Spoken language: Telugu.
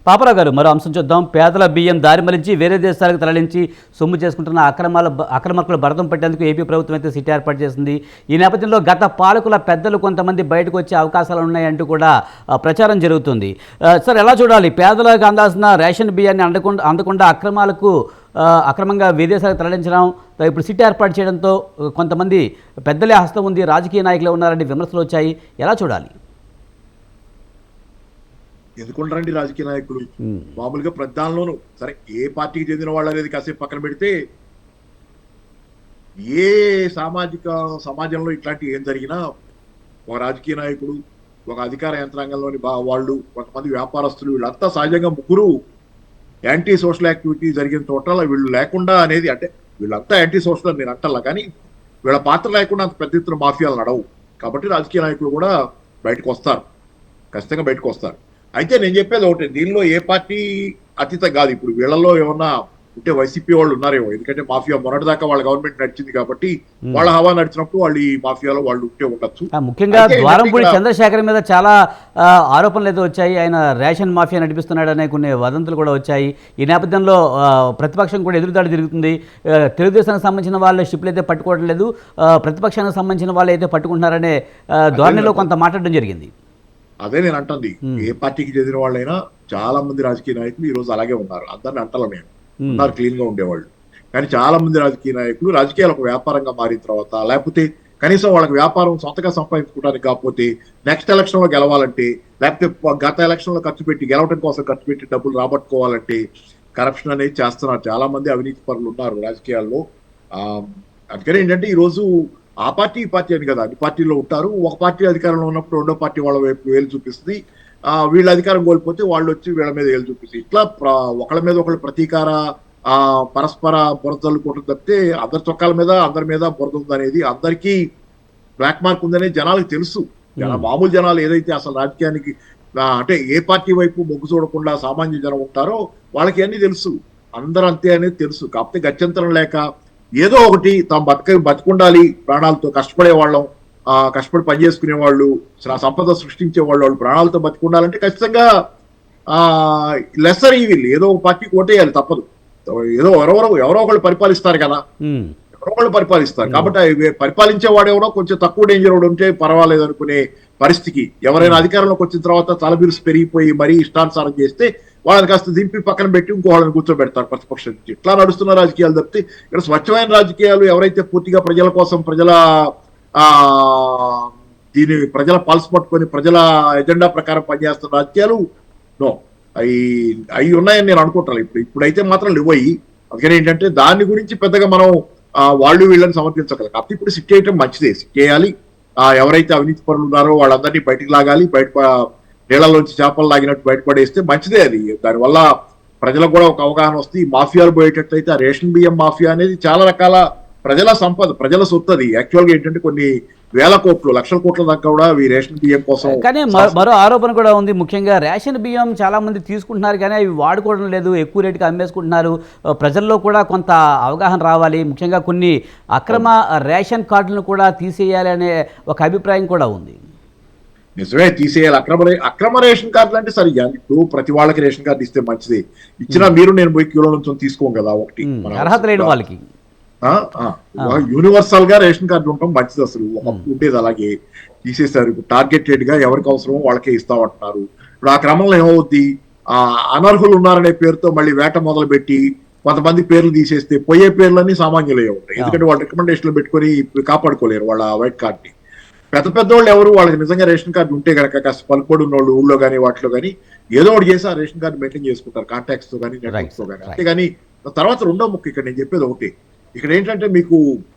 పాపారావు గారు, మరో అంశం చూద్దాం. పేదల బియ్యం దారి మళ్లించి వేరే దేశాలకు తరలించి సొమ్ము చేసుకుంటున్న అక్రమార్కులు భరతం పట్టేందుకు ఏపీ ప్రభుత్వం అయితే సిట్ ఏర్పాటు చేసింది. ఈ నేపథ్యంలో గత పాలకుల పెద్దలు కొంతమంది బయటకు వచ్చే అవకాశాలు ఉన్నాయంటూ కూడా ప్రచారం జరుగుతుంది. సార్, ఎలా చూడాలి? పేదలకు అందాల్సిన రేషన్ బియ్యాన్ని అందకుండా అక్రమంగా విదేశాలకు తరలించడం, ఇప్పుడు సిట్ ఏర్పాటు చేయడంతో కొంతమంది పెద్దలే హస్తం ఉంది, రాజకీయ నాయకులు ఉన్నారని విమర్శలు వచ్చాయి. ఎలా చూడాలి? ఎందుకుంటారండి రాజకీయ నాయకులు? మామూలుగా ప్రధానంలోనూ సరే, ఏ పార్టీకి చెందిన వాళ్ళు అనేది కాసేపు పక్కన పెడితే, ఏ సమాజంలో ఇట్లాంటి ఏం జరిగినా ఒక రాజకీయ నాయకుడు, ఒక అధికార యంత్రాంగంలోని వాళ్ళు, కొంతమంది వ్యాపారస్తులు, వీళ్ళంతా సహజంగా ముగ్గురు యాంటీ సోషల్ యాక్టివిటీ జరిగిన చోట వీళ్ళు లేకుండా అనేది, అంటే వీళ్ళంతా యాంటీ సోషల్ అని నేను అంటల్లా, కానీ వీళ్ళ పాత్ర లేకుండా అంత పెద్ద ఎత్తున మాఫియాలు నడవు. కాబట్టి రాజకీయ నాయకులు కూడా బయటకు వస్తారు, ఖచ్చితంగా బయటకు వస్తారు. అయితే నేను చెప్పేది ఒకటి, దీనిలో ఏ పార్టీ అతీతం కాదు. ఇప్పుడు వీళ్ళల్లో ఏమన్నా ఉంటే వైసీపీ వాళ్ళు ఉన్నారేమో, ఎందుకంటే మాఫియా మొన్నటిదాకా వాళ్ళ గవర్నమెంట్ నడిచింది కాబట్టి వాళ్ళ హవా నడిచినప్పుడు వాళ్ళు ఈ మాఫియాలో వాళ్ళు ఉంటే ఉండొచ్చు. ముఖ్యంగా ద్వారంపూడి చంద్రశేఖర్ మీద చాలా ఆరోపణలు అయితే వచ్చాయి. ఆయన రేషన్ మాఫియా నడిపిస్తున్నాడు అనే కొన్ని వదంతులు కూడా వచ్చాయి. ఈ నేపథ్యంలో ప్రతిపక్షం కూడా ఎదురుదాడి జరుగుతుంది. తెలుగుదేశానికి సంబంధించిన వాళ్ళ షిప్లు అయితే పట్టుకోవడం లేదు, ప్రతిపక్షానికి సంబంధించిన వాళ్ళు అయితే పట్టుకుంటున్నారనే ధోరణిలో కొంత మాట్లాడడం జరిగింది. అదే నేను అంటుంది, ఏ పార్టీకి చెందిన వాళ్ళైనా చాలా మంది రాజకీయ నాయకులు ఈ రోజు అలాగే ఉన్నారు. అందరిని అంటలా నేను ఉన్నారు, క్లీన్ గా ఉండేవాళ్ళు. కానీ చాలా మంది రాజకీయ నాయకులు రాజకీయాలు ఒక వ్యాపారంగా మారిన తర్వాత, లేకపోతే కనీసం వాళ్ళకి వ్యాపారం సొంతగా సంపాదించుకోవడానికి కాకపోతే, నెక్స్ట్ ఎలక్షన్ లో గెలవాలంటే, లేకపోతే గత ఎలక్షన్ లో గెలవడం కోసం ఖర్చు పెట్టి డబ్బులు రాబట్టుకోవాలంటే కరప్షన్ అనేది చేస్తున్నారు. చాలా మంది అవినీతి పరులు ఉన్నారు రాజకీయాల్లో. అందుకని ఏంటంటే ఈ రోజు ఆ పార్టీ ఈ పార్టీ అని కదా, అన్ని పార్టీలో ఉంటారు. ఒక పార్టీ అధికారంలో ఉన్నప్పుడు రెండో పార్టీ వాళ్ళ వైపు వేలు చూపిస్తుంది, వీళ్ళ అధికారం కోల్పోతే వాళ్ళు వచ్చి వీళ్ళ మీద వేలు చూపిస్తుంది. ఇట్లా ఒకళ్ళ మీద ఒకళ్ళు ప్రతీకార పరస్పర బురదలుకోవడం తప్పితే అందరి చొక్కాల మీద అందరి మీద బురద ఉందనేది, అందరికీ బ్లాక్ మార్క్ ఉందనేది జనాలకు తెలుసు. మామూలు జనాలు ఏదైతే అసలు రాజకీయానికి అంటే ఏ పార్టీ వైపు మొగ్గు చూడకుండా సామాన్య జనం ఉంటారో వాళ్ళకి అన్ని తెలుసు, అందరూ అంతే అనేది తెలుసు. కాకపోతే గత్యంతరం లేక ఏదో ఒకటి తాము బతికుండాలి, ప్రాణాలతో కష్టపడే వాళ్ళం, కష్టపడి పనిచేసుకునే వాళ్ళు, సంపద సృష్టించే వాళ్ళు ప్రాణాలతో బతికుండాలంటే ఖచ్చితంగా లెసర్ ఈవిల్ ఏదో ఒక పార్టీకి ఓటేయాలి, తప్పదు. ఏదో ఎవరో ఒకళ్ళు పరిపాలిస్తారు కదా, ఎవరో ఒకళ్ళు పరిపాలిస్తారు. కాబట్టి పరిపాలించే వాడెవరో కొంచెం తక్కువ డేంజర్ వాడు ఉంటే పర్వాలేదు అనుకునే పరిస్థితికి, ఎవరైనా అధికారంలోకి వచ్చిన తర్వాత తలబిరుసు పెరిగిపోయి మరీ ఇష్టానుసారం చేస్తే వాళ్ళని కాస్త దింపి పక్కన పెట్టి ఇంకో వాళ్ళని కూర్చోబెడతారు ప్రతిపక్షం నుంచి. ఇట్లా నడుస్తున్న రాజకీయాలు తప్పితే ఇక్కడ స్వచ్ఛమైన రాజకీయాలు ఎవరైతే పూర్తిగా ప్రజల కోసం, ప్రజల పల్స్ పట్టుకొని ప్రజల ఎజెండా ప్రకారం పనిచేస్తున్న రాజకీయాలు నో, అవి ఉన్నాయని నేను అనుకుంటాను. ఇప్పుడైతే మాత్రం లేవయి. అందుకని ఏంటంటే దాని గురించి పెద్దగా మనం వాళ్ళు వీళ్ళని సమర్థించగలం. కాబట్టి ఇప్పుడు సిట్ చేయటం మంచిదే, సిట్ చేయాలి. ఎవరైతే అవినీతి పరులు ఉన్నారో వాళ్ళందరినీ బయటికి లాగాలి, నీళ్లలోంచి చేపలు లాగినట్టు బయటపడేస్తే మంచిదే. అది దానివల్ల ప్రజలకు కూడా ఒక అవగాహన వస్తుంది. మాఫియాలు పోయేటట్లయితే ఆ రేషన్ బియ్యం మాఫియా అనేది చాలా రకాల ప్రజల సంపద, ప్రజల సొత్తు. అది యాక్చువల్ గా ఏంటంటే కొన్ని వేల కోట్లు, లక్షల కోట్ల దాకా కూడా ఈ రేషన్ బియ్యం కోసం. కానీ మరో ఆరోపణ కూడా ఉంది. ముఖ్యంగా రేషన్ బియ్యం చాలా మంది తీసుకుంటున్నారు, కానీ అవి వాడుకోవడం లేదు, ఎక్కువ రేటుకి అమ్మేసుకుంటున్నారు. ప్రజల్లో కూడా కొంత అవగాహన రావాలి. ముఖ్యంగా కొన్ని అక్రమ రేషన్ కార్డులను కూడా తీసేయాలి అనే ఒక అభిప్రాయం కూడా ఉంది. నిజమే, తీసేయాలి. అక్రమ రేషన్ కార్డులు అంటే సరే, ఇప్పుడు ప్రతి వాళ్ళకి రేషన్ కార్డు ఇస్తే మంచిది. ఇచ్చినా మీరు నేను పోయి క్యూలో నుంచి తీసుకోం కదా. ఒకటి అర్హత లేని వాళ్ళకి యూనివర్సల్ గా రేషన్ కార్డు ఉండటం మంచిది. అసలు ఒకప్పుడు ఉండేది, అలాగే తీసేశారు. ఇప్పుడు టార్గెటెడ్ గా ఎవరికి అవసరమో వాళ్ళకే ఇస్తామంటున్నారు. ఇప్పుడు ఆ క్రమంలో ఏమవుద్ది, అనర్హులు ఉన్నారనే పేరుతో మళ్ళీ వేట మొదలు పెట్టి కొంతమంది పేర్లు తీసేస్తే పోయే పేర్లన్నీ సామాన్యులే ఉంటాయి. ఎందుకంటే వాళ్ళు రికమెండేషన్లు పెట్టుకొని కాపాడుకోలేరు వాళ్ళ వైట్ కార్డ్ ని. పెద్ద వాళ్ళు ఎవరు, వాళ్ళకి నిజంగా రేషన్ కార్డు ఉంటే కనుక కాస్త పలుకుబడి ఉన్న వాళ్ళు ఊళ్ళో కానీ వాటిలో కానీ ఏదో ఒకటి చేసి ఆ రేషన్ కార్డు మెయింటైన్ చేసుకుంటారు, కాంటాక్ట్స్ తో కానీ నెట్వర్క్స్ తో కానీ. అంతేగాని తర్వాత రెండో ముఖ్య ఇక్కడ నేను చెప్పేది ఒకటి, ఇక్కడ ఏంటంటే మీకు